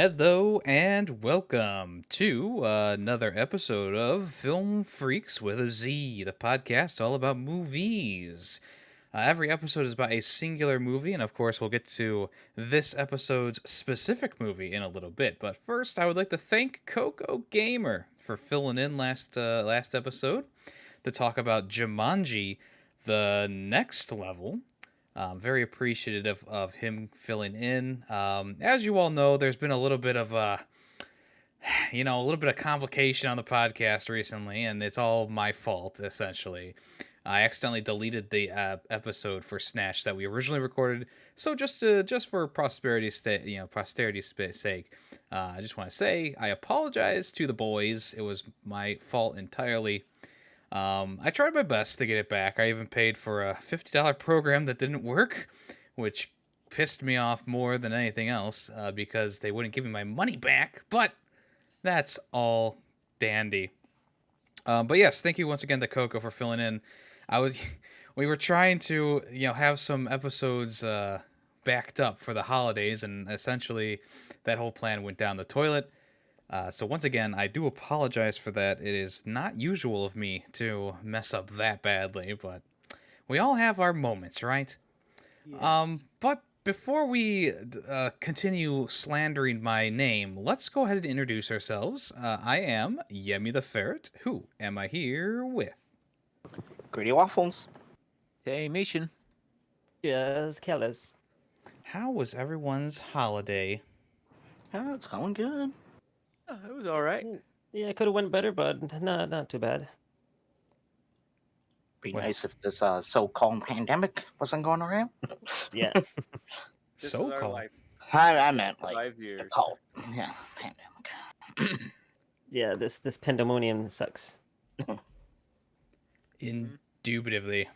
Hello and welcome to another episode of Film Freaks with a Z, the podcast all about movies. Every episode is about a singular movie, and of course, we'll get to this episode's specific movie in a little bit. But first, I would like to thank Coco Gamer for filling in last episode to talk about Jumanji: The Next Level. Very appreciative of him filling in. As you all know, there's been a little bit of a little bit of complication on the podcast recently, and it's all my fault essentially. I accidentally deleted the episode for Snatch that we originally recorded. So just for posterity's sake, I just want to say I apologize to the boys. It was my fault entirely. I tried my best to get it back. I even paid for a $50 program that didn't work, which pissed me off more than anything else because they wouldn't give me my money back. But that's all dandy. But yes, thank you once again to Coco for filling in. I was, we were trying to have some episodes backed up for the holidays, and essentially that whole plan went down the toilet. So once again, I do apologize for that. It is not usual of me to mess up that badly, but we all have our moments, right? Yes. But before we continue slandering my name, let's go ahead and introduce ourselves. I am Yemmy the Ferret. Who am I here with? Greedy waffles. Hey, Mission. Yes, careless. How was everyone's holiday? Yeah, it's going good. Oh, it was all right. Yeah, it could have went better, but not too bad. Be Well, nice if this so-called pandemic wasn't going around. Yeah. This So is our called. life. I meant like 5 the years. cult. Yeah, pandemic. Yeah, this pandemonium sucks. Indubitably.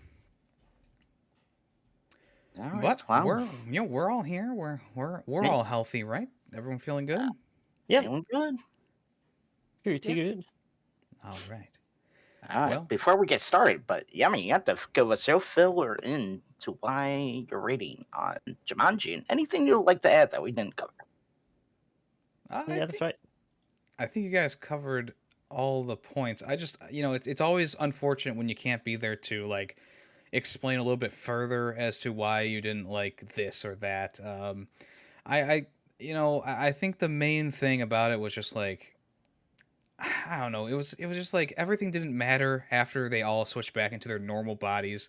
All right, But well, we're all here. We're Yeah. all healthy, right? Everyone feeling good? Yeah, feeling good. pretty good. All right. All right, Well- before we get started, but Yummy, you have to give us your filler into why you're rating on Jumanji and anything you'd like to add that we didn't cover. Yeah, that's right. I think you guys covered all the points. I just, it's always unfortunate when you can't be there to like explain a little bit further as to why you didn't like this or that. I think the main thing about it was just like, I don't know. It was just like everything didn't matter after they all switched back into their normal bodies.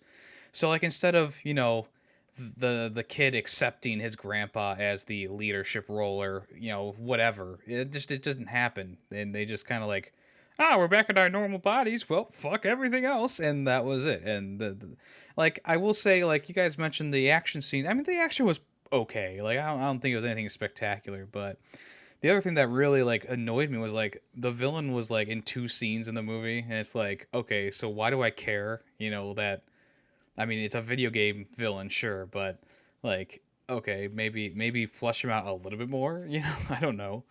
So like instead of the kid accepting his grandpa as the leadership role or whatever, it doesn't happen, and they just kind of like, we're back in our normal bodies. Well, fuck everything else, and that was it. And like I will say, like you guys mentioned the action scene. I mean, the action was okay. Like I don't think it was anything spectacular, but the other thing that really like annoyed me was like the villain was like in two scenes in the movie, and it's like, okay, so why do I care? That I mean, it's a video game villain, sure, but like, okay, maybe flesh him out a little bit more. I don't know.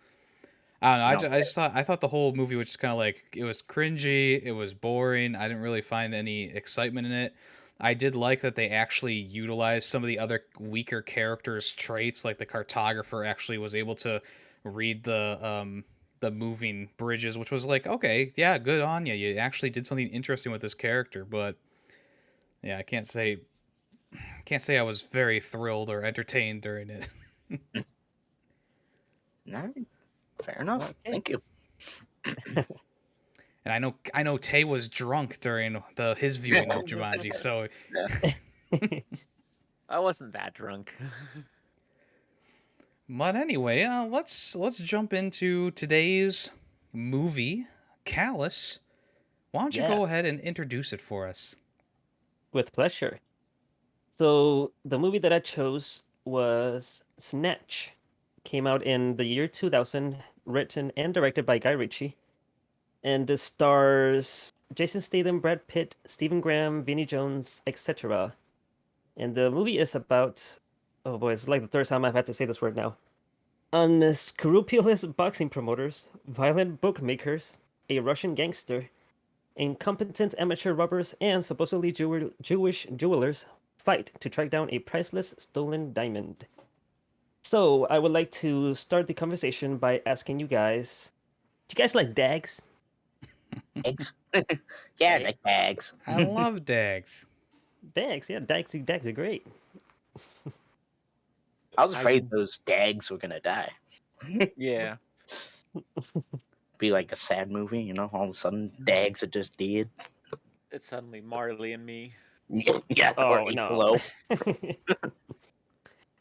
I don't know. I thought the whole movie was just kind of like it was cringy. It was boring. I didn't really find any excitement in it. I did like that they actually utilized some of the other weaker characters' traits, like the cartographer actually was able to read the moving bridges, which was like, okay, yeah, good on you. You actually did something interesting with this character, but yeah, I can't say I was very thrilled or entertained during it. All right, fair enough. Okay. Thank you. And I know Tay was drunk during his viewing of Jumanji, so I wasn't that drunk. but anyway, let's jump into today's movie, Callus. Why don't you go Yes. ahead and introduce it for us? With pleasure. So the movie that I chose was Snatch. Came out in the year 2000, written and directed by Guy Ritchie. And it stars Jason Statham, Brad Pitt, Stephen Graham, Vinnie Jones, etc. And the movie is about, oh boy, it's like the third time I've had to say this word now. Unscrupulous boxing promoters, violent bookmakers, a Russian gangster, incompetent amateur robbers, and supposedly Jewish jewelers fight to track down a priceless stolen diamond. So I would like to start the conversation by asking you guys, do you guys like dags? Eggs. Yeah, Okay. like bags. I love Dags. Dags, yeah, dags are great. I was I afraid can- those dags were gonna die. Yeah. Be like a sad movie, all of a sudden dags are just dead. It's suddenly Marley and me. Yeah, or Oh no. Ecolo.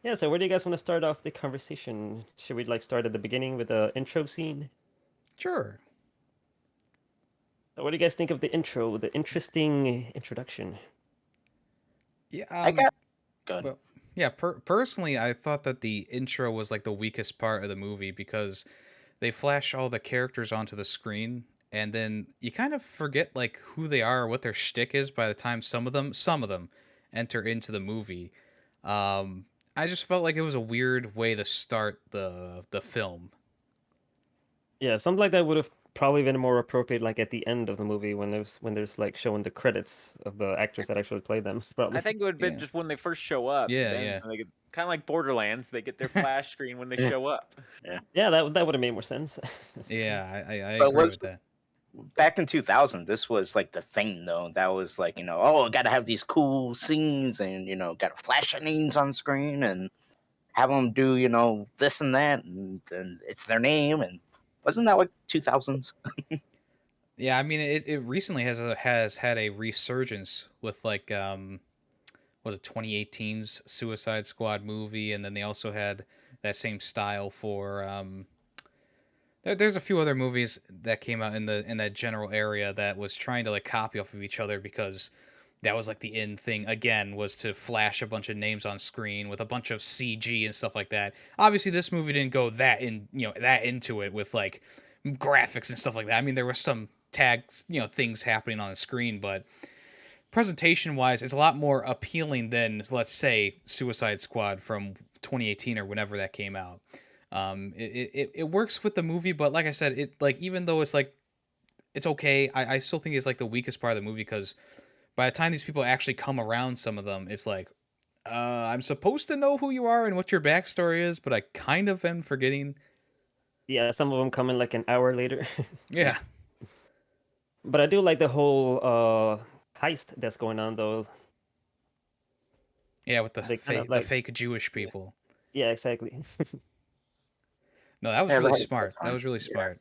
Yeah, so where do you guys want to start off the conversation? Should we like start at the beginning with the intro scene? Sure. What do you guys think of the intro, the interesting introduction? Yeah. I got good. Well, yeah. Personally, I thought that the intro was like the weakest part of the movie because they flash all the characters onto the screen, and then you kind of forget like who they are or what their shtick is by the time some of them enter into the movie. Um, I just felt like it was a weird way to start the film. Yeah, something like that would have probably been more appropriate like at the end of the movie when there's like showing the credits of the actors that actually played them, I probably. think it would have been Yeah. just when they first show up. Yeah. Then Yeah. like kind of like Borderlands, they get their flash screen when they show up. Yeah, that would have made more sense. Yeah. I But agree was with that. back in 2000, this was like the thing though. That was like, oh, gotta have these cool scenes and gotta flash their names on screen and have them do this and that and then it's their name. And wasn't that like 2000s? Yeah, I mean it recently has had a resurgence with like was it 2018's Suicide Squad movie, and then they also had that same style for there's a few other movies that came out in that general area that was trying to like copy off of each other because that was like the in thing again, was to flash a bunch of names on screen with a bunch of CG and stuff like that. Obviously this movie didn't go that in, that into it with like graphics and stuff like that. I mean there was some tags, things happening on the screen, but presentation wise it's a lot more appealing than, let's say, Suicide Squad from 2018 or whenever that came out. It works with the movie, but like I said, it like, even though it's like it's okay, I still think it's like the weakest part of the movie because by the time these people actually come around, some of them, it's like, I'm supposed to know who you are and what your backstory is, but I kind of am forgetting. Yeah, some of them come in like an hour later. Yeah, But I do like the whole heist that's going on though. yeah, with They kind of the like fake Jewish people. yeah, exactly. No, that was Yeah, really the smart. That was really yeah. smart.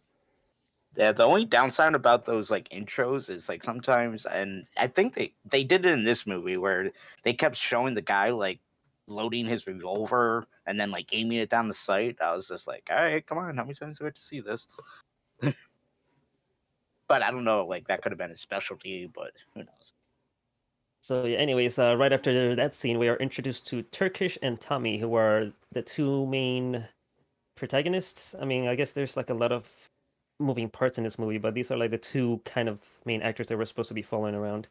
Yeah, the only downside about those like intros is like sometimes, and I think they did it in this movie where they kept showing the guy like loading his revolver and then like aiming it down the sight. I was just like, all right, come on, how many times do we have to see this? But I don't know, like that could have been a specialty, but who knows? So yeah, anyways, right after that scene, we are introduced to Turkish and Tommy, who are the two main protagonists. I mean, I guess there's like a lot of moving parts in this movie, but these are like the two kind of main actors that we're supposed to be following around.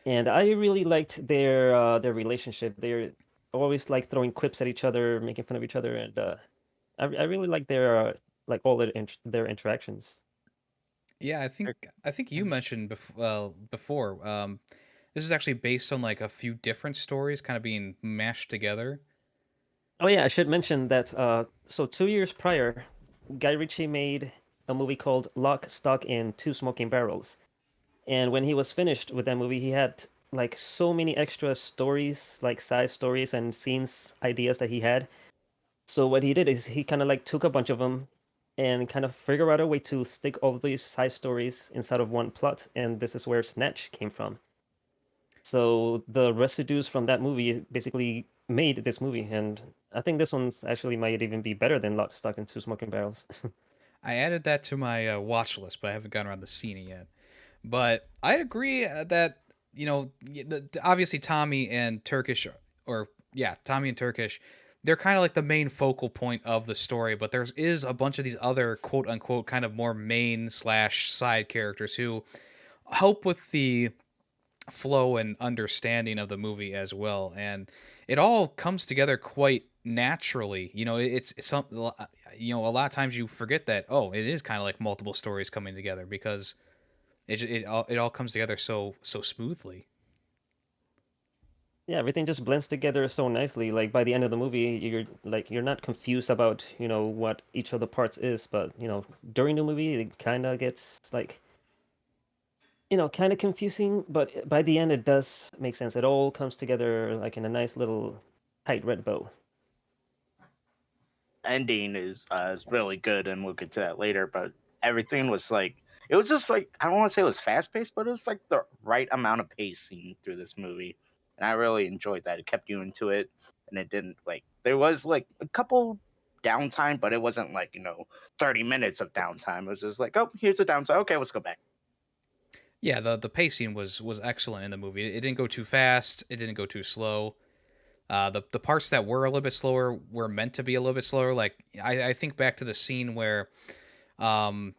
And I really liked their relationship. They're always like throwing quips at each other, making fun of each other, and I really like their like all their interactions. Yeah, I think you mentioned before. This is actually based on like a few different stories, kind of being mashed together. Oh yeah, I should mention that. So 2 years prior, Guy Ritchie made a movie called Lock, Stock, and Two Smoking Barrels. And when he was finished with that movie, he had like so many extra stories, like side stories and scenes ideas that he had. So what he did is he kind of like took a bunch of them and kind of figured out a way to stick all of these side stories inside of one plot. And this is where Snatch came from. So the residues from that movie basically made this movie, and I think this one's actually might even be better than Lock, Stock, and Two Smoking Barrels. I added that to my watch list, but I haven't gotten around to seeing it yet. But I agree that obviously Tommy and Turkish, or yeah, Tommy and Turkish, they're kind of like the main focal point of the story. But there is a bunch of these other quote unquote kind of more main slash side characters who help with the flow and understanding of the movie as well, and it all comes together quite naturally. It's something, a lot of times you forget that, oh, it is kind of like multiple stories coming together because it all comes together so smoothly. Yeah, everything just blends together so nicely. Like by the end of the movie, you're not confused about, what each of the parts is, but during the movie it kind of gets like, kind of confusing, but by the end it does make sense. It all comes together like in a nice little tight red bow. Ending is really good, and we'll get to that later. But everything was like it was just like I don't want to say it was fast paced, but it was like the right amount of pacing through this movie, and I really enjoyed that. It kept you into it, and it didn't like there was like a couple downtime, but it wasn't like 30 minutes of downtime. It was just like, oh, here's the downtime. Okay, let's go back. Yeah, the pacing was excellent in the movie. It didn't go too fast. It didn't go too slow. The parts that were a little bit slower were meant to be a little bit slower. Like I think back to the scene where um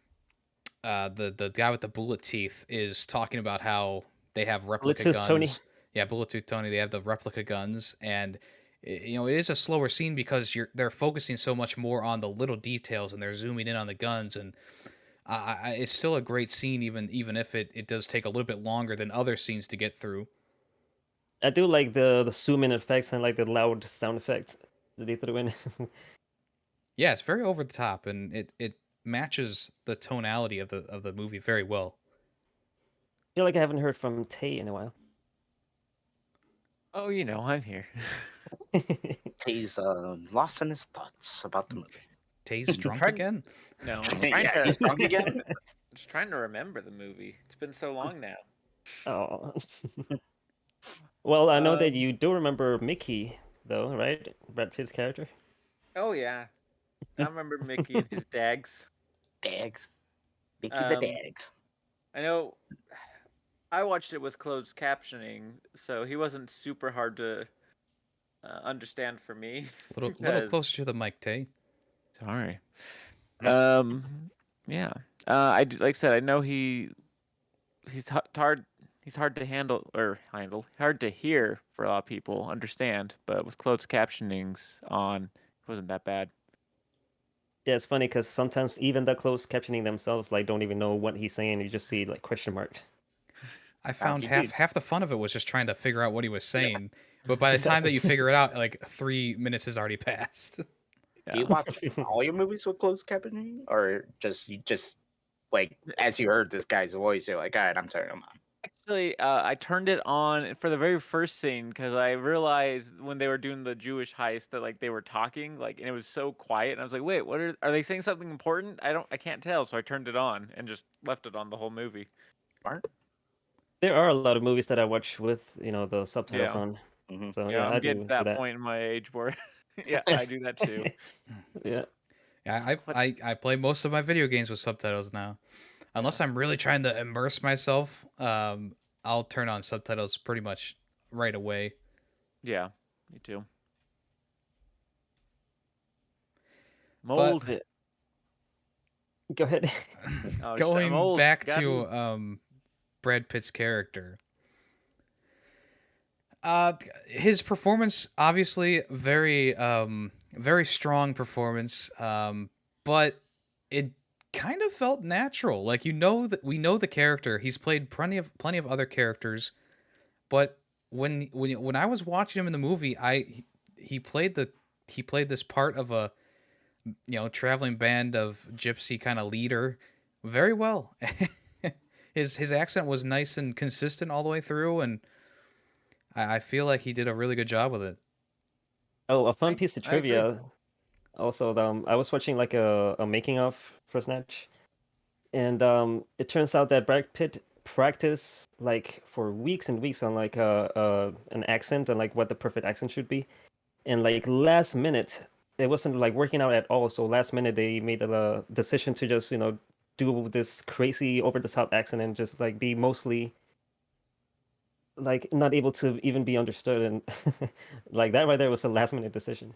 the guy with the bullet teeth is talking about how they have replica Bluetooth Tony. guns. Yeah, Bullet Tooth Tony. They have the replica guns, and it is a slower scene because they're focusing so much more on the little details and they're zooming in on the guns, and it's still a great scene even if it does take a little bit longer than other scenes to get through. I do like the zoom in effects and like the loud sound effects that they threw in. Yeah, it's very over the top, and it matches the tonality of the movie very well. Feel like I haven't heard from Tay in a while. Oh, I'm here. He's lost in his thoughts about the movie. Tay's drunk Trying- again. No, Yeah, he's drunk again. just trying to remember the movie. It's been so long now. Oh. Well, I know that Um, you do remember Mickey, though, right? Brad Pitt's character. Oh yeah, I remember Mickey and his dags. Dags, Mickey the Um, Dags. I know. I watched it with closed captioning, so he wasn't super hard to understand for me. Little because closer to the mic, Tay. sorry. Yeah. Like I said, I know he's hard. He's hard to hard to hear for a lot of people, understand. But with closed captionings on, it wasn't that bad. Yeah, it's funny because sometimes even the closed captioning themselves like don't even know what he's saying. You just see like question marks. I found he half did. half the fun of it was just trying to figure out what he was saying. But by the time that you Exactly. figure it out, like 3 minutes has already passed. Do Yeah. you watch all your movies with closed captioning, or you just like as you heard this guy's voice, you're like, all right, I'm turning them on. Actually, I turned it on for the very first scene because I realized when they were doing the Jewish heist that like they were talking and it was so quiet, and I was like, wait, what are they saying something important? I can't tell, so I turned it on and just left it on the whole movie. Smart. There are a lot of movies that I watch with the subtitles Yeah. on. Mm-hmm. So Yeah, yeah, I'm I getting do to do that that. point in my age where, yeah, I do that too. Yeah. Yeah, What? I play most of my video games with subtitles now. Unless I'm really trying to immerse myself, I'll turn on subtitles pretty much right away. Yeah, me too. But Mold. Yeah. Go ahead. Oh, I'm going old. back Got to Brad Pitt's character, his performance obviously very strong performance, but it kind of felt natural. Like that we know the character. He's played plenty of other characters, but when I was watching him in the movie, he played he played this part of a traveling band of gypsy kind of leader very well. His accent was nice and consistent all the way through, and I feel like he did a really good job with it. Oh, a fun I, piece of I agree. trivia. Also, I was watching like a making of for Snatch, and it turns out that Brad Pitt practiced like for weeks and weeks on like an accent and like what the perfect accent should be, and like last minute it wasn't like working out at all. So last minute they made the decision to just do this crazy over the top accent and just like be mostly like not able to even be understood, and like that right there was a last minute decision.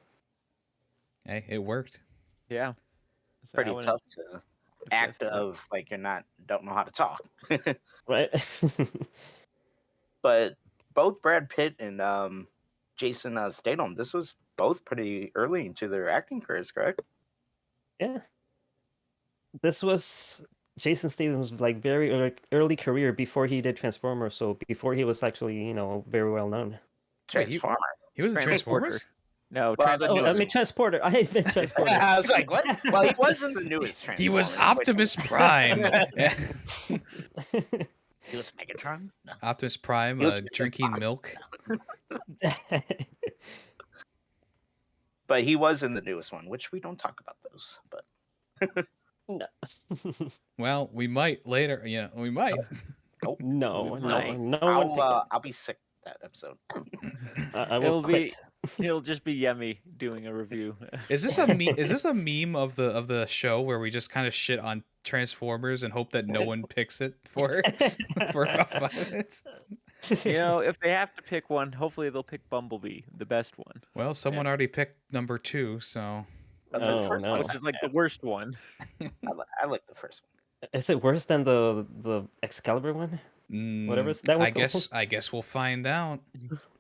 Hey, it worked. Yeah. So I Pretty wouldn't tough to have act guessed that. of like don't know how to talk. Right. But both Brad Pitt and Jason Statham, this was both pretty early into their acting careers, correct? Yeah, this was Jason Statham's like very early career before he did Transformers, so before he was actually very well known. Wait, Transformer. he was in Transporter. Transformers? No, Well, the Oh, I newest mean Transporter. I hate Transporter. I was like, what? Well, he was in the newest Transformers. He was Optimus Prime. He was Megatron? No. Optimus Prime He was drinking milk. But he was in the newest one, which we don't talk about those. But No. Well, we might later. We might. nope. No, we no, might. no one picked it. I'll be sick that episode. I will quit. It'll just be Yemmy doing a review. Is this a meme of the show where we just kind of shit on Transformers and hope that no one picks it for about 5 minutes? If they have to pick one, hopefully they'll pick Bumblebee, the best one. Well, someone already picked number 2, so Oh, first no. one Which is like the worst one. I like the first one. Is it worse than the Excalibur one? Whatever that was I guess we'll find out.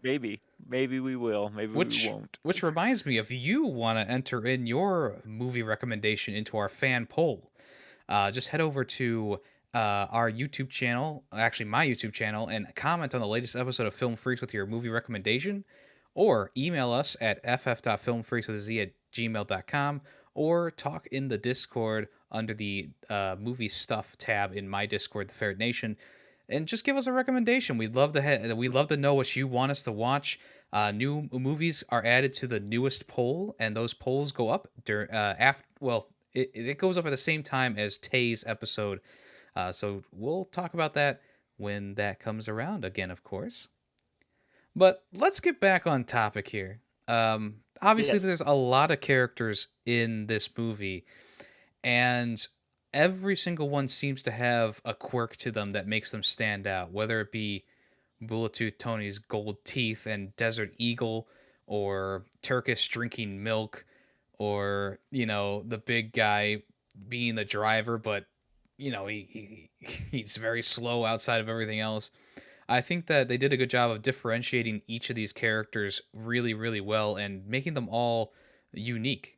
Maybe we will. Maybe we won't. Which reminds me, if you want to enter in your movie recommendation into our fan poll, just head over to our YouTube channel, actually my YouTube channel, and comment on the latest episode of Film Freaks with your movie recommendation, or email us at ff.filmfreaks@gmail.com, or talk in the Discord under the movie stuff tab in my Discord, the Ferret Nation, and just give us a recommendation. We'd love to know what you want us to watch. New movies are added to the newest poll, and those polls go up during it goes up at the same time as Tay's episode. So we'll talk about that when that comes around again, of course. But let's get back on topic here. Obviously, Yes. there's a lot of characters in this movie, and every single one seems to have a quirk to them that makes them stand out, whether it be Bullet Tooth Tony's gold teeth and Desert Eagle, or Turkish drinking milk, or the big guy being the driver, but he's very slow outside of everything else. I think that they did a good job of differentiating each of these characters really, really well and making them all unique.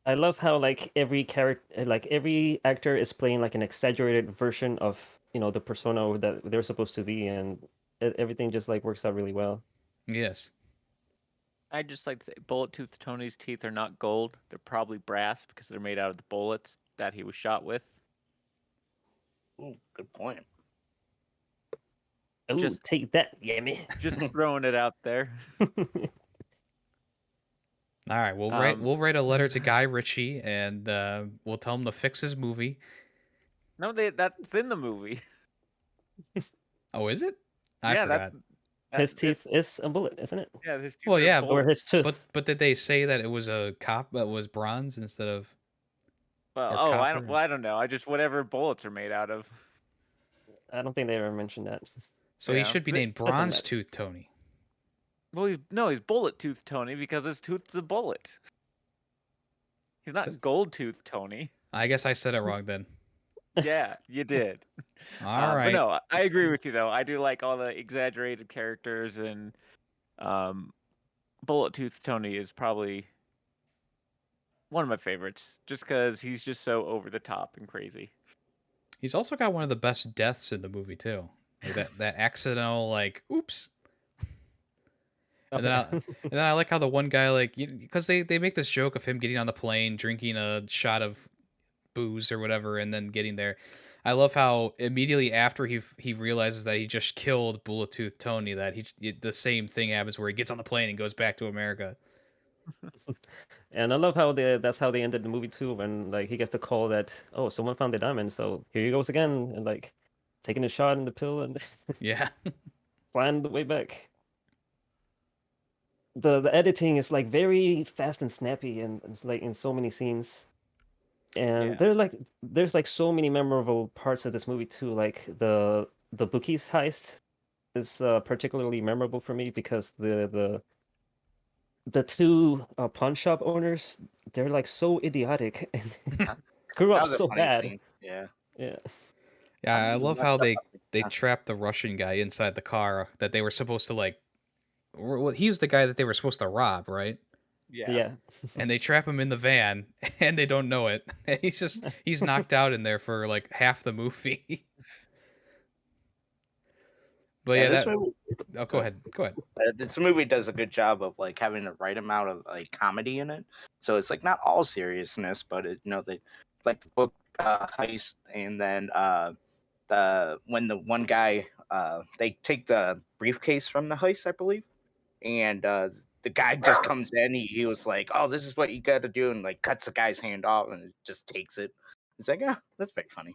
I love how every character, every actor is playing like an exaggerated version of the persona that they're supposed to be, and everything just works out really well. Yes. I'd just like to say Bullet Tooth Tony's teeth are not gold. They're probably brass because they're made out of the bullets that he was shot with. Ooh, good point. Ooh, Just- take that, Yemmy. Just throwing it out there. All right, we'll write a letter to Guy Ritchie, and we'll tell him to fix his movie. No, that's in the movie. Oh, is it? I yeah, forgot. His teeth is a bullet, isn't it? Yeah, his teeth. Well, are yeah, bullet. Or his tooth. But did they say that it was a cop that was bronze instead of? Well, or I copper? don't. Well, I don't know. I just whatever bullets are made out of. I don't think they ever mentioned that. So he Yeah. should be Th- named doesn't Bronze matter. Tooth Tony. Well, he's Bullet Tooth Tony because his tooth's a bullet. He's not Gold Tooth Tony. I guess I said it wrong then. Yeah, you did. All right. But no, I agree with you though. I do like all the exaggerated characters, and Bullet Tooth Tony is probably one of my favorites, just because he's just so over the top and crazy. He's also got one of the best deaths in the movie too. That accidental oops. And then I like how the one guy because they make this joke of him getting on the plane, drinking a shot of booze or whatever, and then getting there. I love how immediately after he realizes that he just killed Bullet Tooth Tony, that the same thing happens where he gets on the plane and goes back to America. And I love how that's how they ended the movie too, when he gets the call that someone found the diamond, so here he goes again, and taking a shot in the pill and Yeah. flying the way back. The editing is very fast and snappy, and it's in so many scenes. And Yeah. there's so many memorable parts of this movie too. The Bookies Heist is particularly memorable for me because the two pawn shop owners, they're so idiotic and grew That up was a so funny bad. scene. Yeah. Yeah. Yeah, I love how they Yeah. trapped the Russian guy inside the car that they were supposed to well, he's the guy that they were supposed to rob, right? Yeah. And they trap him in the van and they don't know it. And he's knocked out in there for half the movie. But Yeah, yeah, this that. movie. Oh, go ahead. Go ahead. This movie does a good job of like having the right amount of like comedy in it. So it's like not all seriousness, but they like the book heist, and then the when the one guy they take the briefcase from the heist, I believe, and the guy just comes in. He was like, "Oh, this is what you got to do," and like cuts the guy's hand off and just takes it. It's like, ah, that's very funny.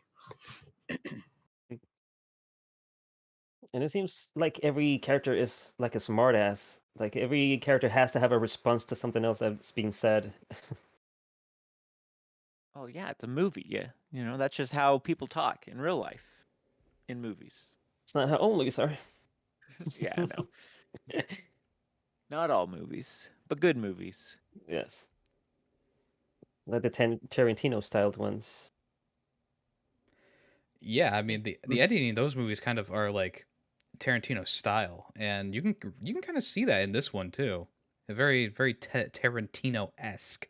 And it seems like every character is like a smartass. Like every character has to have a response to something else that's being said. Oh yeah, it's a movie. Yeah, that's just how people talk in real life, in movies. It's not how all movies are. Yeah, no, not all movies, but good movies. Yes. Like the Tarantino styled ones. Yeah, I mean the editing in those movies kind of are like Tarantino style, and you can kind of see that in this one too. A very Tarantino esque.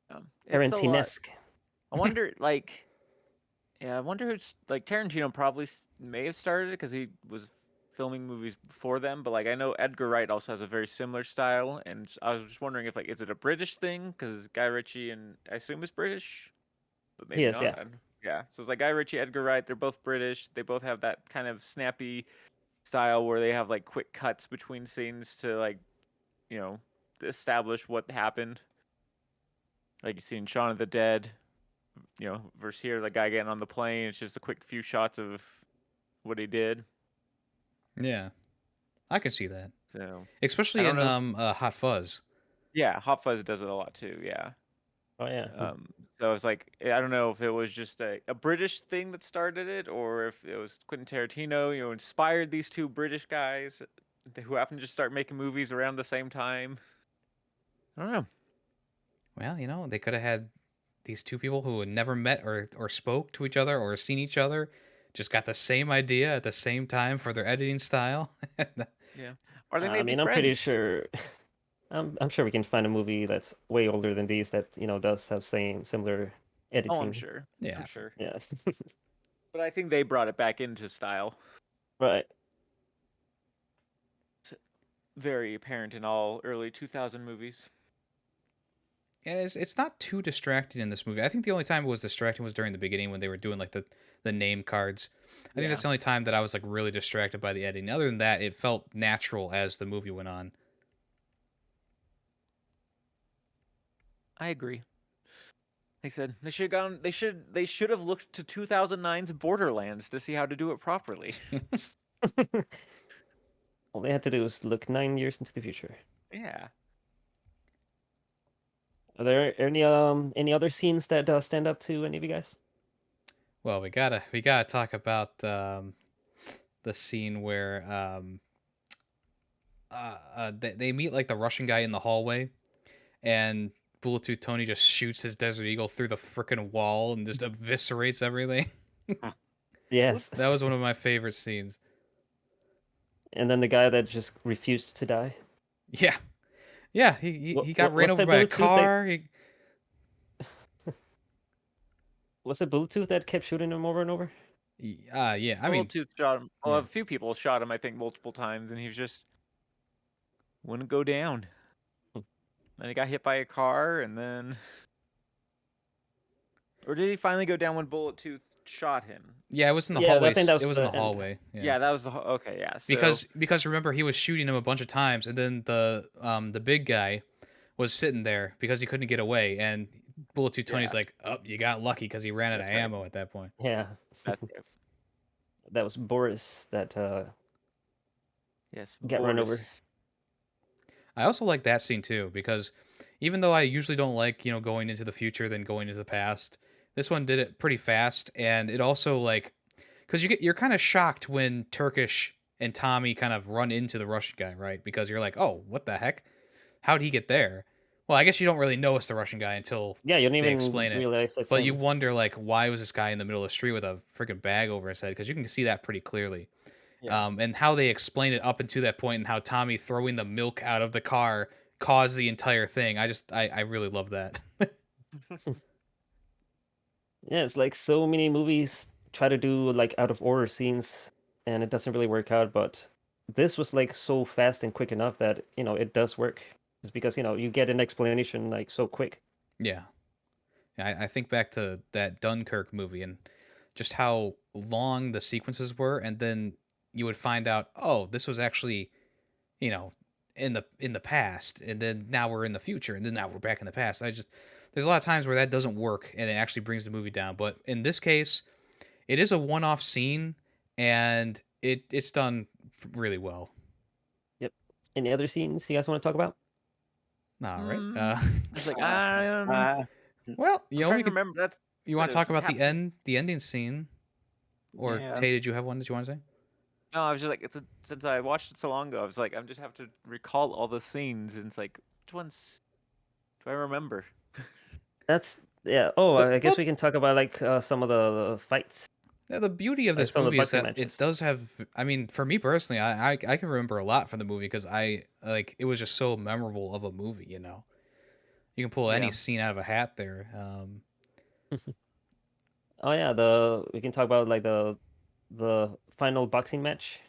It's a lot. Tarantinesque. I wonder, like, yeah, I wonder who's like Tarantino probably may have started it because he was filming movies before them. But like, I know Edgar Wright also has a very similar style, and I was just wondering if like, is it a British thing? Because Guy Ritchie and I assume is British, but maybe Yes, yeah. not. Yeah, so it's like Guy Ritchie, Edgar Wright. They're both British. They both have that kind of snappy style where they have like quick cuts between scenes to like, you know, establish what happened. Like you see in Shaun of the Dead, versus here the guy getting on the plane. It's just a quick few shots of what he did. Yeah, I can see that, So I especially don't in know. Hot Fuzz. Yeah, Hot Fuzz does it a lot too. Yeah. Oh yeah. So it's like I don't know if it was just a British thing that started it, or if it was Quentin Tarantino, inspired these two British guys who happened to just start making movies around the same time. I don't know. Well, they could have had these two people who had never met or spoke to each other or seen each other, just got the same idea at the same time for their editing style. Yeah. Or they may I be mean, I'm pretty friends. sure. I'm sure we can find a movie that's way older than these that does have similar Oh, I'm editing. sure. I'm Yeah, sure. Yeah. But I think they brought it back into style. Right. It's very apparent in all early 2000 movies. and it's not too distracting in this movie. I think the only time it was distracting was during the beginning when they were doing like the name cards. I think Yeah. that's the only time that I was like really distracted by the editing. Other than that, it felt natural as the movie went on. I agree. They said they should have gone. They should have looked to 2009's Borderlands to see how to do it properly. All they had to do was look 9 years into the future. Yeah. Are there any other scenes that stand up to any of you guys? Well, we gotta talk about the scene where they meet like the Russian guy in the hallway, and Bullet Tooth Tony just shoots his Desert Eagle through the freaking wall and just eviscerates everything. Yes. That was one of my favorite scenes. And then the guy that just refused to die. Yeah, yeah. He got ran What's over that by a Bluetooth that car. was it Bluetooth that kept shooting him over and over? Yeah. I Little mean, Tooth shot him. Well, yeah. a few people shot him, I think, multiple times, and he was just wouldn't go down. Hmm. Then he got hit by a car, and then, or did he finally go down when Bullet Tooth shot him? Yeah, it was in the Yeah, I think hallways. that It was was in the the end. hallway. Yeah. Yeah, that was the okay. Yeah, so Because remember he was shooting him a bunch of times, and then the big guy was sitting there because he couldn't get away, and Bullet Tooth Tony's yeah, like, "Oh, you got lucky because he ran out of that's right. ammo at that point." Yeah. That's right. That was Boris that Yes, got run over. Boris. I also like that scene too because even though I usually don't like going into the future than going into the past, this one did it pretty fast, and it also like because you're kind of shocked when Turkish and Tommy kind of run into the Russian guy, right? Because you're like, "Oh, what the heck? How'd he get there?" Well, I guess you don't really know it's the Russian guy until Yeah, you don't they even explain it. realize that's But you him. wonder like why was this guy in the middle of the street with a freaking bag over his head? Because you can see that pretty clearly. Yeah. And how they explain it up until that point, and how Tommy throwing the milk out of the car caused the entire thing. I really love that. Yeah, it's like so many movies try to do like out of order scenes and it doesn't really work out. But this was like so fast and quick enough that it does work. It's because you get an explanation like so quick. Yeah. I think back to that Dunkirk movie and just how long the sequences were, and then you would find out, oh, this was actually, you know, in the past, and then now we're in the future, and then now we're back in the past. There's a lot of times where that doesn't work, and it actually brings the movie down. But in this case, it is a one-off scene, and it's done really well. Yep. Any other scenes you guys want to talk about? All right. It's like Well, I'm we trying to could. remember. That's You what want it to talk was about happening. the ending scene, or Yeah. Tay? Did you have one that you want to say? No, I was just like, since I watched it so long ago, I was like, I'm just have to recall all the scenes, and it's like, which ones do I remember? Yeah. Oh, The, I guess the we can talk about like some of the fights, Yeah, the beauty of like this some of the movie is boxing that it matches. does have. I mean, for me personally, I can remember a lot from the movie because I like it was just so memorable of a movie. You can pull any Yeah. scene out of a hat there. Oh yeah, we can talk about like the final boxing match.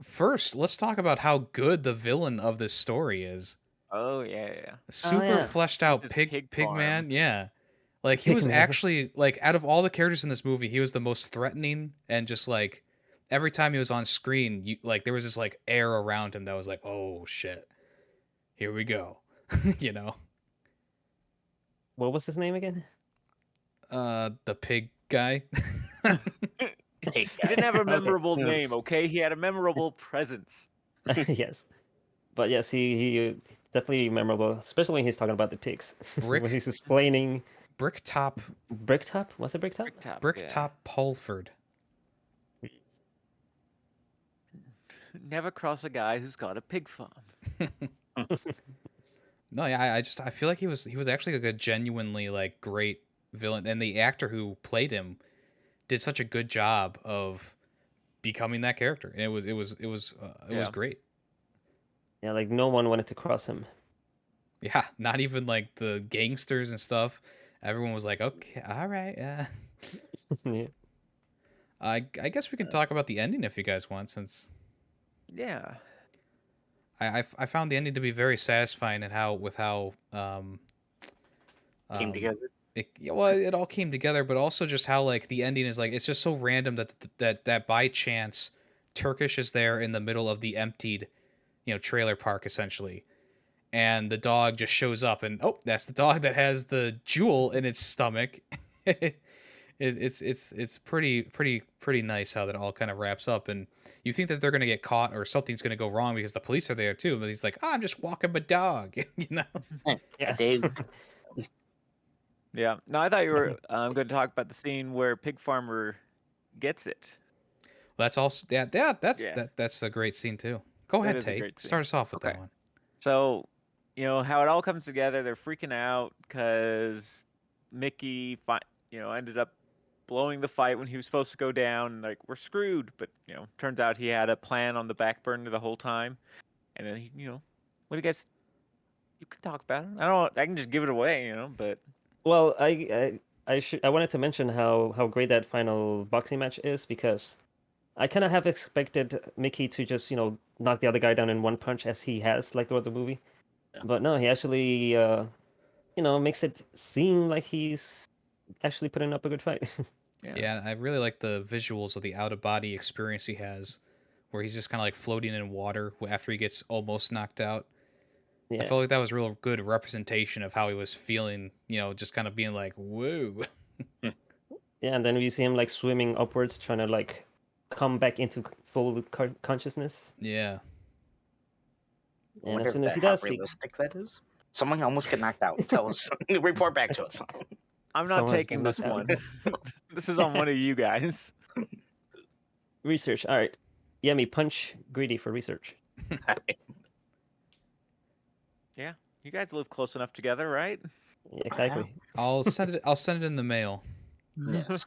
First, let's talk about how good the villain of this story is. Oh yeah. Oh Super yeah, fleshed With out his pig pig farm. man. Yeah, like he was Pigman. actually like out of all the characters in this movie, he was the most threatening and just like every time he was on screen, there was this like air around him that was like, oh shit, here we go. you know. What was his name again? The pig guy. He didn't have a Okay. memorable name, okay? He had a memorable presence. Yes, but yes, he definitely memorable, especially when he's talking about the pigs. When he's explaining Bricktop Bricktop. What's a Bricktop? Bricktop. Bricktop Pulford. Never cross a guy who's got a pig farm. No, yeah, I feel like he was actually like a genuinely like great villain, and the actor who played him did such a good job of becoming that character, and it was Yeah. great. Yeah, like no one wanted to cross him. Yeah, not even like the gangsters and stuff. Everyone was like, okay, all right, yeah. Yeah. I guess we can talk about the ending if you guys want, since Yeah. I found the ending to be very satisfying and how Came um together. it all came together, but also just how like the ending is like it's just so random that by chance Turkish is there in the middle of the emptied trailer park essentially, and the dog just shows up, and oh, that's the dog that has the jewel in its stomach. It's pretty nice how that all kind of wraps up, and you think that they're gonna get caught or something's gonna go wrong because the police are there too, but he's like, oh, I'm just walking my dog, Yeah. Dave. Yeah. No, I thought you were going to talk about the scene where Pig Farmer gets it. That's also Yeah. that's a great scene too. Go That ahead, is a Tay. great scene. Start us off with Okay. that one. So, how it all comes together. They're freaking out because Mickey, ended up blowing the fight when he was supposed to go down. And like, we're screwed. But turns out he had a plan on the back burner the whole time. And then what do you guys? You can talk about it. I don't. I can just give it away, But Well, I wanted to mention how great that final boxing match is because I kind of have expected Mickey to just knock the other guy down in one punch as he has like throughout the movie, Yeah. but no, he actually makes it seem like he's actually putting up a good fight. Yeah, I really like the visuals of the out of body experience he has, where he's just kind of like floating in water after he gets almost knocked out. I Yeah, felt like that was real good representation of how he was feeling. Just kind of being like, "Whoa." yeah, and then we see him like swimming upwards, trying to like come back into full consciousness. Yeah. I And wonder as soon as he how does, realistic that is. Someone almost get knocked out. Tell us. Report back to us. I'm not someone's taking been this knocked one. out. This is on one of you guys. Research. All right, Yemmy, punch Greedy for research. Yeah, you guys live close enough together, right? Yeah, exactly. I'll send it. I'll send it in the mail. Yes.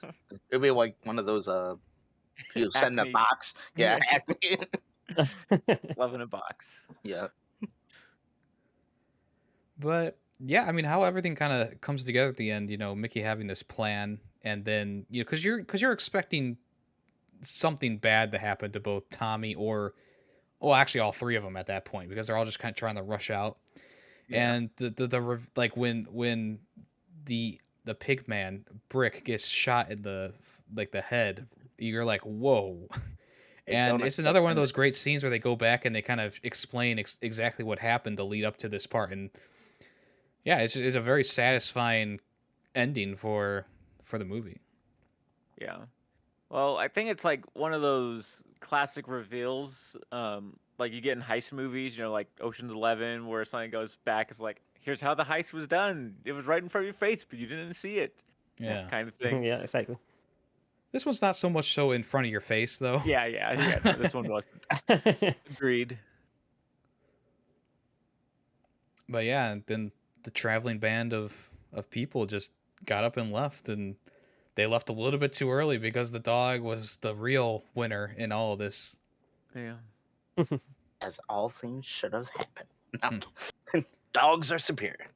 It'll be like one of those you send a Acme. box. Yeah, Yeah. Acme. Love in a box. Yeah. But yeah, I mean, how everything kind of comes together at the end. Mickey having this plan, and then because you're expecting something bad that happened to both Tommy or, well, actually all three of them at that point, because they're all just kind of trying to rush out. Yeah. And like when the pig man Brick gets shot in the like the head, you're like, whoa. They And don't it's accept another one of them. those great scenes where they go back and they kind of explain exactly what happened to lead up to this part. And yeah, it's a very satisfying ending for the movie. Yeah. Well, I think it's like one of those classic reveals, like you get in heist movies, you know, like Ocean's 11, where something goes back. It's like, here's how the heist was done. It was right in front of your face, but you didn't see it. Yeah. Kind of thing. Yeah, exactly. This one's not so much so in front of your face though. Yeah. No, this one wasn't. Agreed. But yeah, and then the traveling band of people just got up and left, and they left a little bit too early because the dog was the real winner in all of this. Yeah. As all things should have happened. Hmm. No. Dogs are superior.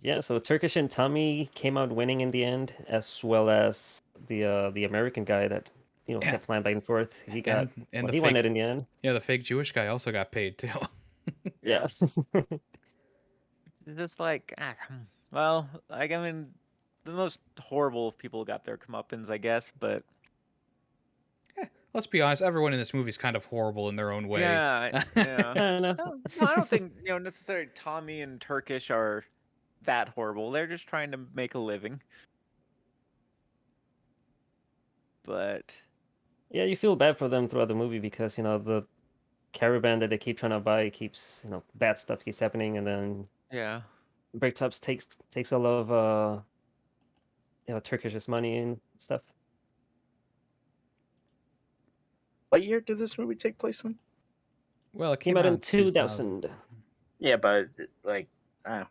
Yeah, so Turkish and Tommy came out winning in the end, as well as the American guy that Yeah. kept flying back and forth. He got and the he fake, won it in the end. yeah, the fake Jewish guy also got paid too. Yeah. It's just like, well, like, I mean, the most horrible of people got their comeuppance, I guess, but Let's be honest, everyone in this movie is kind of horrible in their own way. yeah. I don't know. No, I don't think necessarily Tommy and Turkish are that horrible. They're just trying to make a living. But Yeah, you feel bad for them throughout the movie because the caravan that they keep trying to buy keeps bad stuff keeps happening, and then yeah, Breaktops takes all of Turkish's money and stuff. What year did this movie take place in? Well, it Came out in 2000. Yeah, but like, okay.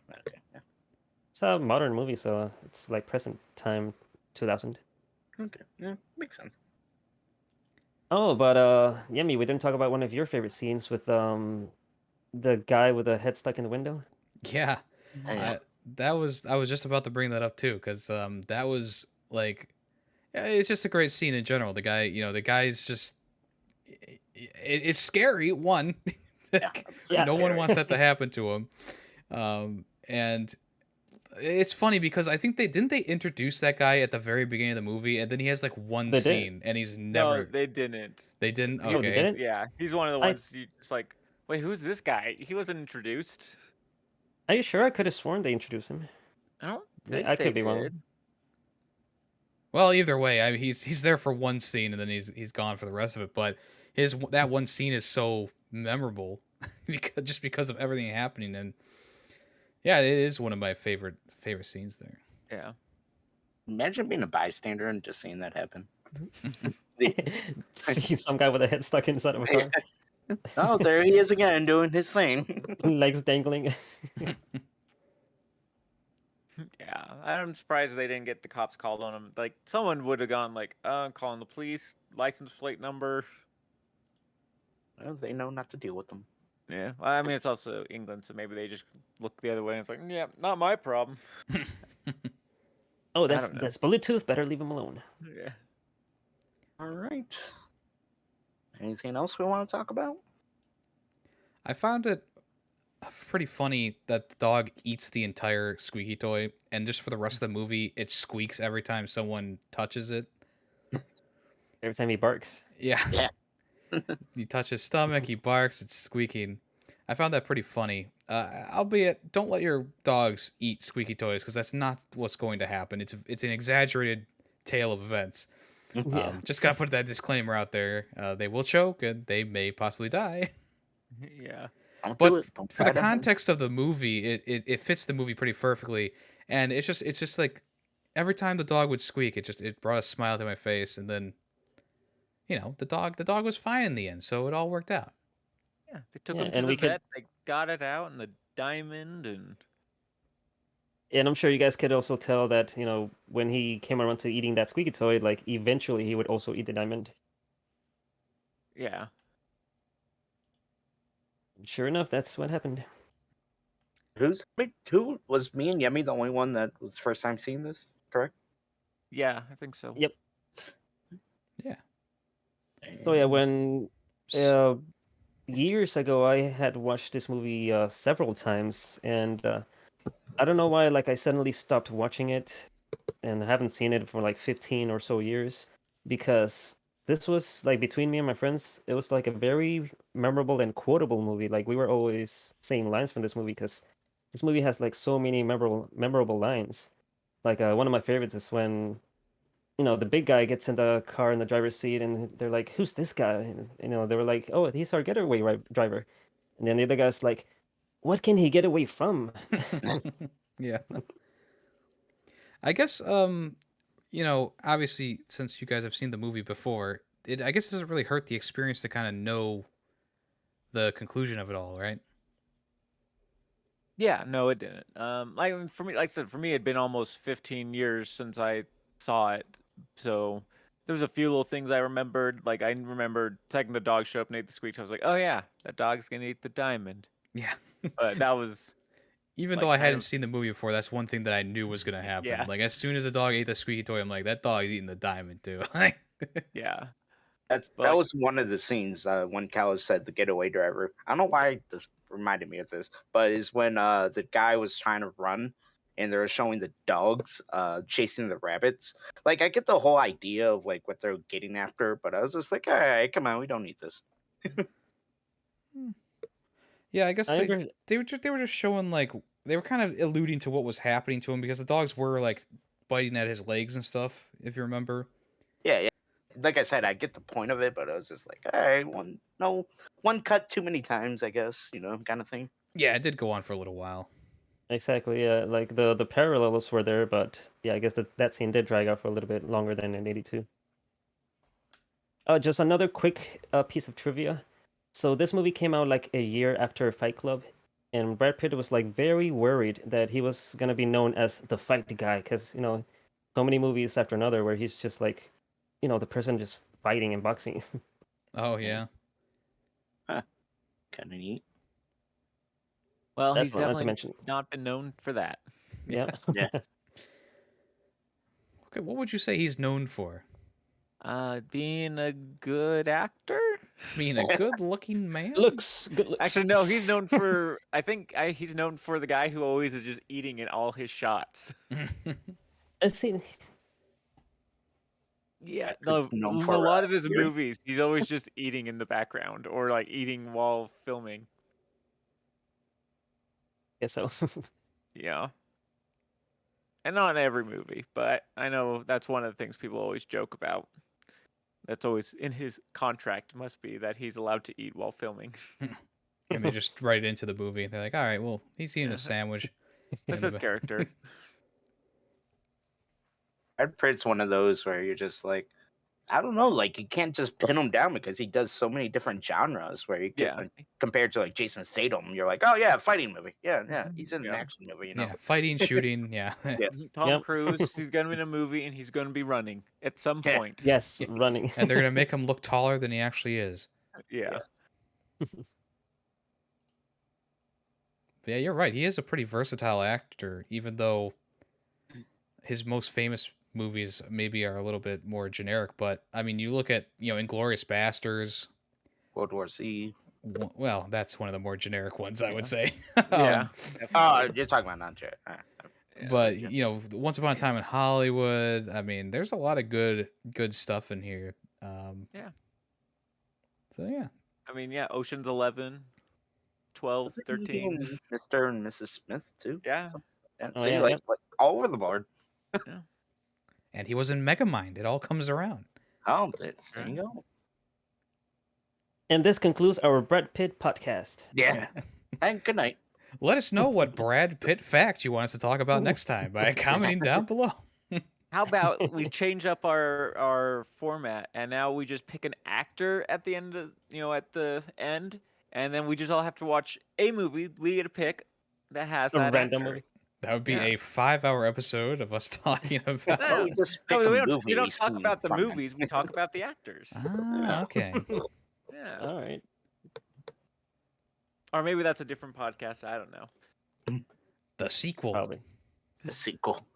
Yeah. It's a modern movie, so it's like present time 2000. Okay. Yeah, makes sense. Oh, but Yemmy, we didn't talk about one of your favorite scenes with the guy with the head stuck in the window. Yeah, Yeah. I was just about to bring that up too, because that was like, it's just a great scene in general. The guy, the guy's just, it's scary. One, Yeah. no one wants that to happen to him, and it's funny because I think they introduce that guy at the very beginning of the movie, and then he has like one They did. scene, and he's never. no, they didn't. They didn't. Oh, they Okay. didn't? Yeah, he's one of the I- ones you just like. Wait, who's this guy? He wasn't introduced. Are you sure? I could have sworn they introduced him. I don't Yeah, think I they could be wrong. did. Well, either way, he's there for one scene, and then he's gone for the rest of it. But that one scene is so memorable because of everything happening, and yeah, it is one of my favorite scenes there. Yeah. Imagine being a bystander and just seeing that happen. See some guy with a head stuck inside of a car, Oh, there he is again doing his thing. legs dangling. Yeah, I'm surprised they didn't get the cops called on him. Like, someone would have gone like, calling the police, license plate number. Well, they know not to deal with them. Yeah, well, I mean, it's also England, so maybe they just look the other way and it's like, yeah, not my problem. Oh, I that's don't know. that's Bluetooth. Better leave him alone. Yeah. All right. Anything else we want to talk about? I found it pretty funny that the dog eats the entire squeaky toy, and just for the rest of the movie, it squeaks every time someone touches it. Every time he barks. Yeah. Yeah. You touch his stomach, he barks, it's squeaking. I found that pretty funny. Albeit, don't let your dogs eat squeaky toys, because that's not what's going to happen. It's an exaggerated tale of events. Yeah. Just gotta put that disclaimer out there. They will choke, and they may possibly die. Yeah. Don't do But it. Don't for try the to- context of the movie, it fits the movie pretty perfectly. And it's just like every time the dog would squeak, it brought a smile to my face, and then the dog was fine in the end, so it all worked out. Yeah, they took Yeah, him to and the we could- vet. They got it out, and the diamond, and And I'm sure you guys could also tell that, when he came around to eating that squeaky toy, like eventually he would also eat the diamond. yeah. Sure enough, that's what happened. Who was me and Yemmy the only one that was first time seeing this? Correct. Yeah, I think so. Yep. So yeah, when S- years ago I had watched this movie several times, and I don't know why, like I suddenly stopped watching it, and I haven't seen it for like 15 or so years, because this was like between me and my friends, it was like a very memorable and quotable movie. Like we were always saying lines from this movie because this movie has like so many memorable lines. Like one of my favorites is when the big guy gets in the car in the driver's seat, and they're like, "Who's this guy?" And, they were like, "Oh, he's our getaway driver." And then the other guy's like, "What can he get away from?" yeah. I guess obviously since you guys have seen the movie before, I guess it doesn't really hurt the experience to kind of know the conclusion of it all, right? Yeah, no, it didn't. Like for me, like I said, for me, it'd been almost 15 years since I saw it, so there was a few little things I remembered. Like I remembered taking the dog show up and ate the squeak. I was like, oh yeah, that dog's gonna eat the diamond. Yeah. But that was Even though like I kind hadn't of seen the movie before, that's one thing that I knew was gonna happen. yeah, Like as soon as the dog ate the squeaky toy, I'm like, that dog's eating the diamond too. Like, yeah. That But was one of the scenes when Callis said the getaway driver. I don't know why this reminded me of this, but is when the guy was trying to run and they were showing the dogs chasing the rabbits. Like I get the whole idea of like what they're getting after, but I was just like, all right, come on, we don't need this. yeah, I guess I under they were just showing like they were kind of alluding to what was happening to him because the dogs were like biting at his legs and stuff, if you remember. Yeah, yeah. Like I said, I get the point of it, but I was just like, all right, one cut too many times, I guess, kind of thing. Yeah, it did go on for a little while. exactly, yeah, like the parallels were there, but yeah, I guess that scene did drag out for a little bit longer than in '82. Just another quick piece of trivia. So this movie came out like a year after Fight Club, and Brad Pitt was like very worried that he was gonna be known as the fight guy, because so many movies after another where he's just like, the person just fighting and boxing. Oh yeah. Huh. Kind of neat. well, That's he's what I wanted to definitely mention. not been known for that. Yeah. Yeah. Okay, what would you say he's known for? Being a good actor. Being a good-looking man? Good looks. Actually, no, he's known for. I think he's known for the guy who always is just eating in all his shots. I see. Yeah, Actor's in known a for, lot of his beard. movies, he's always just eating in the background or like eating while filming. Guess so. Yeah. And not in every movie, but I know that's one of the things people always joke about. That's always in his contract, must be that he's allowed to eat while filming. And they just write it into the movie. They're like, all right, well, he's eating a sandwich. That's And his character. Brad Pitt's one of those where you're just like, I don't know, like you can't just pin him down because he does so many different genres. Where you could, Yeah. compared to like Jason Statham, you're like, oh yeah, fighting movie, yeah, he's in an Yeah. action movie, you know. yeah, fighting, shooting, yeah. Yeah. Tom Yep. Cruise, he's gonna be in a movie and he's gonna be running at some Yeah. point. Yes, running. And they're gonna make him look taller than he actually is. Yeah. Yes. But yeah, you're right. He is a pretty versatile actor, even though his most famous movies maybe are a little bit more generic. But I mean, you look at Inglorious Bastards. World War Z. Well, that's one of the more generic ones, I would say. Yeah. Oh, you're talking about non-generic. All right. Yeah. But Once Upon a Time in Hollywood. I mean, there's a lot of good stuff in here. Yeah. So yeah, I mean, yeah, Ocean's 11, 12, 13. Mr. and Mrs. Smith too. Yeah. So, yeah, Oh, see, yeah, like, yep. like all over the board. and he was in Megamind. It all comes around. Oh, there you go. And this concludes our Brad Pitt podcast. Yeah. And good night. Let us know what Brad Pitt fact you want us to talk about next time by commenting down below. How about we change up our format and now we just pick an actor at the end of at the end, and then we just all have to watch a movie. We get a pick that has A that random actor. movie. That would be Yeah. a 5-hour episode of us talking about. Well, we just pick No, a we movie don't talk scene about the from it. movies. We talk about the actors. Ah, okay. Yeah. All right. Or maybe that's a different podcast. I don't know. The sequel. Probably. The sequel.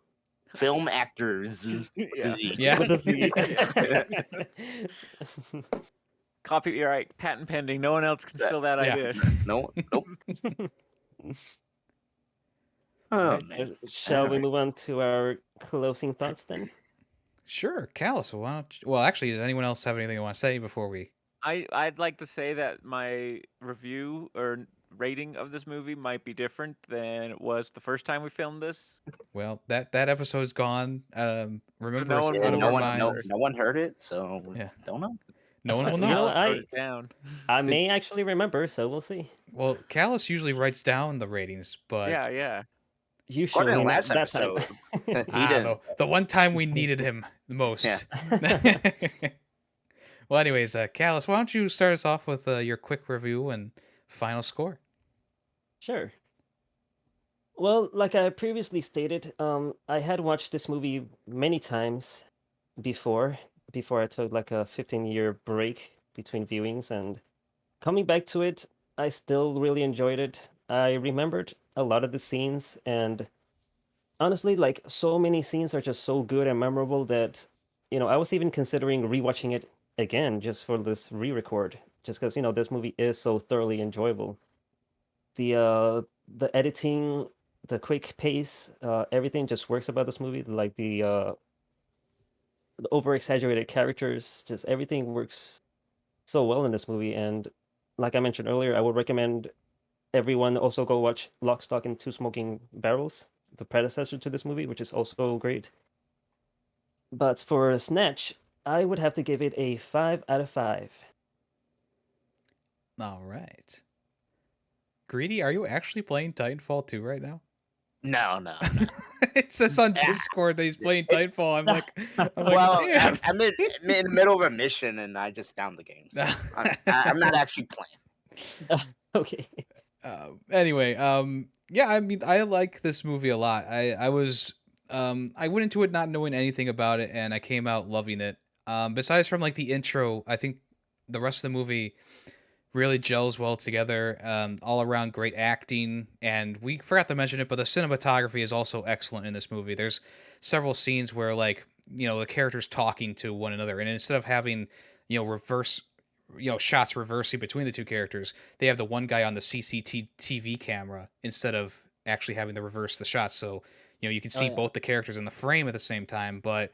Film actors. Yeah. Yeah. With a Z. Copyright, patent pending. No one else can steal that Yeah. idea. No, nope. Oh Alright, man. shall we Alright. move on to our closing thoughts then? Sure, Callus. Why don't you... Well, actually, does anyone else have anything they want to say before we? I'd like to say that my review or rating of this movie might be different than it was the first time we filmed this. Well, that episode's gone. Remember no us one out Yeah, will of no our one, remember. no one heard it, so we Yeah. don't know. No one will Unless know. You know, Callus wrote it down. I Did- may actually remember, so we'll see. Well, Callus usually writes down the ratings, but Yeah. According Usually to not last that time. episode, he didn't. the one time we needed him the most. Well, anyways, Callus, why don't you start us off with your quick review and final score? Sure. Well, like I previously stated, I had watched this movie many times before I took like a 15-year break between viewings, and coming back to it, I still really enjoyed it. I remembered a lot of the scenes, and honestly, like so many scenes are just so good and memorable that, I was even considering rewatching it again just for this re-record, just because, this movie is so thoroughly enjoyable. The editing, the quick pace, everything just works about this movie. Like the over exaggerated characters, just everything works so well in this movie. And like I mentioned earlier, I would recommend everyone also go watch Lock, Stock, and Two Smoking Barrels, the predecessor to this movie, which is also great. But for Snatch, I would have to give it a 5 out of 5. All right. Greedy, are you actually playing Titanfall 2 right now? No. It says on Yeah. Discord that he's playing Titanfall. I'm like, Well, damn. I'm in the middle of a mission and I just downed the game. So I'm not actually playing. Okay. Anyway, yeah, I mean, I like this movie a lot. I went into it not knowing anything about it, and I came out loving it. Besides from like the intro, I think the rest of the movie really gels well together. All around great acting, and we forgot to mention it, but the cinematography is also excellent in this movie. There's several scenes where like the characters talking to one another, and instead of having reverse shots reversing between the two characters, they have the one guy on the CCTV camera instead of actually having to reverse the shots. So you can see both the characters in the frame at the same time, but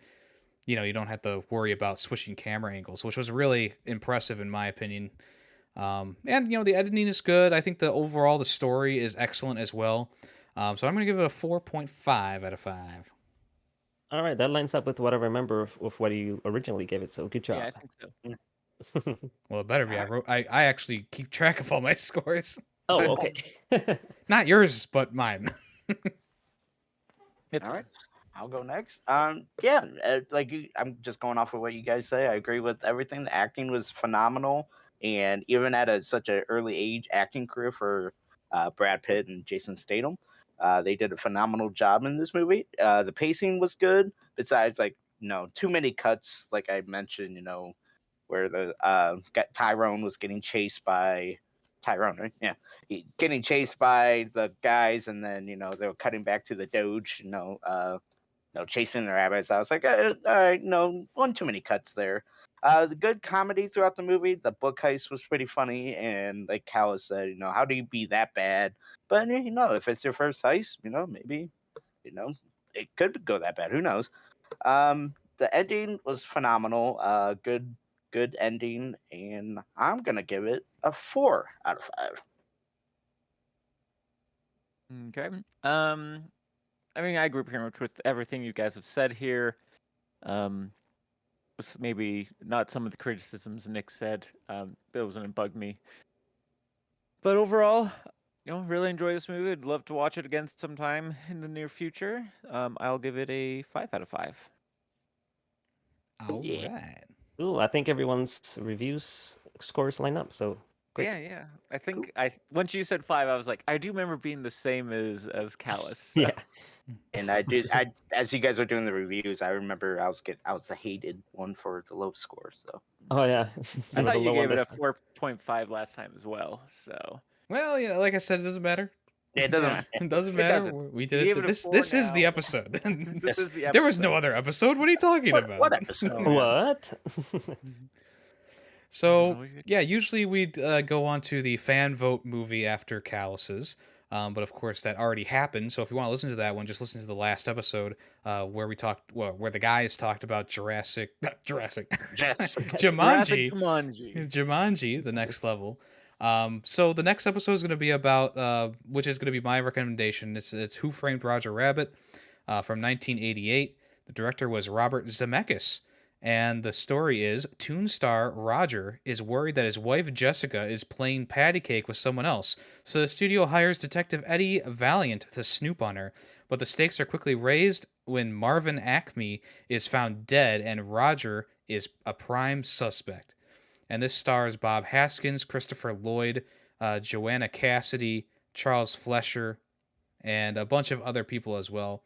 you don't have to worry about switching camera angles, which was really impressive in my opinion. And the editing is good. I think the story is excellent as well. So I'm gonna give it a 4.5 out of 5. All right, that lines up with what I remember of what you originally gave it, so good job. Yeah, I think so. Well, it better be. I actually keep track of all my scores. Oh, okay. Not yours, but mine. All right, I'll go next. I'm just going off of what you guys say. I agree with everything. The acting was phenomenal, and even at such an early age, acting career for Brad Pitt and Jason Statham, they did a phenomenal job in this movie. The pacing was good. Besides, too many cuts, like I mentioned, where the Tyrone was getting chased by Tyrone, right? Yeah, getting chased by the guys, and then they were cutting back to the Doge, chasing the rabbits. I was like, all right, no, one too many cuts there. The good comedy throughout the movie. The book heist was pretty funny, and like Callus said, how do you be that bad? But if it's your first heist, maybe, it could go that bad. Who knows? The ending was phenomenal. Good ending, and I'm gonna give it a 4 out of 5. Okay. I mean, I agree pretty much with everything you guys have said here. Was maybe not some of the criticisms Nick said. Those didn't bug me. But overall, really enjoy this movie. I'd love to watch it again sometime in the near future. I'll give it a 5 out of 5. All Yeah. right. Ooh, I think everyone's reviews scores line up, so great. Yeah. I think once you said 5, I was like, I do remember being the same as Callus. So. Yeah. And as you guys are doing the reviews, I remember I was the hated one for the low score. So. Oh yeah. I were thought the you low gave one it a this time. 4.5 last time as well. So. Well, like I said, it doesn't matter. It doesn't matter. It doesn't It matter. doesn't. We You did gave it. it a This 4 is the now. episode. This is the episode. There was no other episode. What are you talking about? What episode? Yeah. What? So, we could- yeah, usually we'd go on to the fan vote movie after Calluses. But of course, that already happened. So if you want to listen to that one, just listen to the last episode where we talked, well, where the guys talked about Jurassic, Yes. Jurassic Jumanji, Jumanji. Jumanji, the next level. So the next episode is going to be about, which is going to be my recommendation. It's Who Framed Roger Rabbit from 1988. The director was Robert Zemeckis. And the story is Toon star Roger is worried that his wife Jessica is playing patty cake with someone else, so the studio hires Detective Eddie Valiant to snoop on her. But the stakes are quickly raised when Marvin Acme is found dead and Roger is a prime suspect. And this stars Bob Haskins, Christopher Lloyd, Joanna Cassidy, Charles Flesher, and a bunch of other people as well.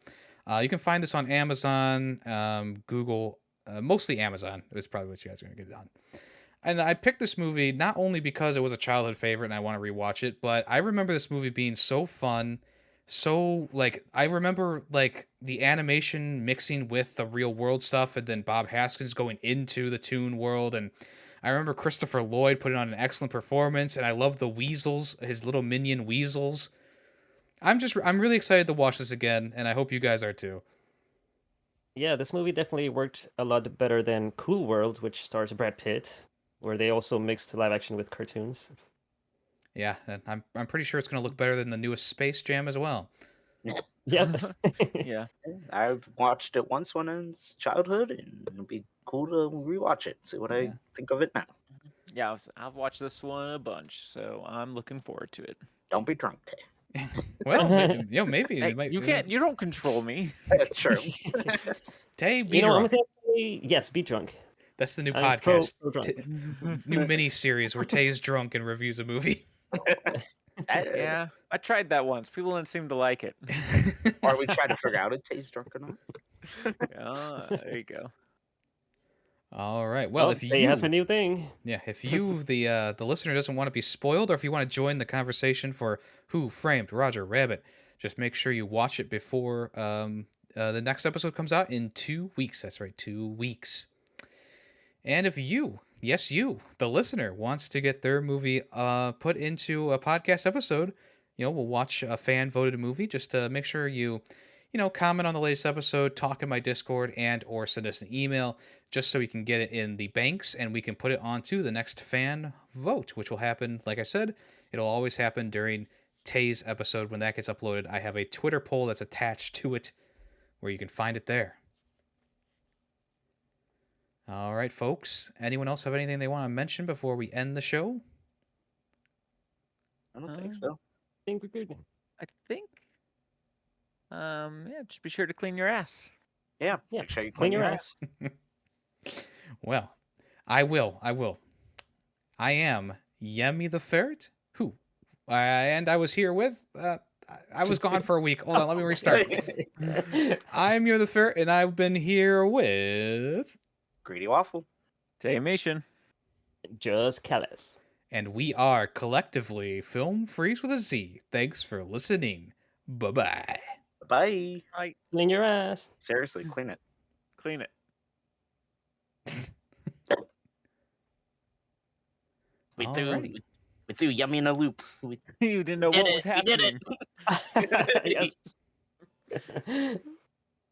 You can find this on Amazon, Google, mostly Amazon is probably what you guys are going to get it on. And I picked this movie not only because it was a childhood favorite and I want to rewatch it, but I remember this movie being so fun. So, like, I remember, like, the animation mixing with the real world stuff and then Bob Haskins going into the Toon world. And I remember Christopher Lloyd putting on an excellent performance. And I love the weasels, his little minion weasels. I'm really excited to watch this again. And I hope you guys are too. Yeah, this movie definitely worked a lot better than Cool World, which stars Brad Pitt, where they also mixed live action with cartoons. Yeah, and I'm pretty sure it's going to look better than the newest Space Jam as well. Yep. Yeah. I've watched it once when I was childhood, and it'll be cool to rewatch it, see what Yeah. I think of it now. Yeah, I've watched this one a bunch, so I'm looking forward to it. Don't be drunk, Tay. Well, maybe Hey, it might. you can't. You don't control me. Sure. Tay, be You know, I'm drunk. gonna say yes, be drunk. That's the new I'm pro podcast. New mini series where Tay's drunk and reviews a movie. Yeah, I tried that once. People didn't seem to like it. Or we try to figure out if Tay's drunk or not. There you go. All right. Well, if Tay you has a new thing. the listener doesn't want to be spoiled, or if you want to join the conversation for Who Framed Roger Rabbit, just make sure you watch it before the next episode comes out in 2 weeks. That's right, 2 weeks. And if you, yes, you, the listener, wants to get their movie put into a podcast episode, we'll watch a fan voted movie. Just to make sure you comment on the latest episode, talk in my Discord, and or send us an email, just so we can get it in the banks and we can put it onto the next fan vote, which will happen, like I said, it'll always happen during Tay's episode. When that gets uploaded, I have a Twitter poll that's attached to it where you can find it there. All right, folks. Anyone else have anything they want to mention before we end the show? I don't think so. I think we're good. I think. Yeah, just be sure to clean your ass. Yeah, Yeah, make sure you clean your ass. Well, I will. I am Yemmy the Ferret, who, and I was here with, I was gone for a week. Hold on, let me restart. I'm the Ferret, and I've been here with, Greedy Waffle. Daymation. Just callous. and we are collectively Film Freaks with a Z. Thanks for listening. Bye-bye. Bye. Clean your ass. Seriously, clean it. Clean it. We Alrighty. threw Yummy in a loop. We You didn't know did what it. was We did happening. it. Yes.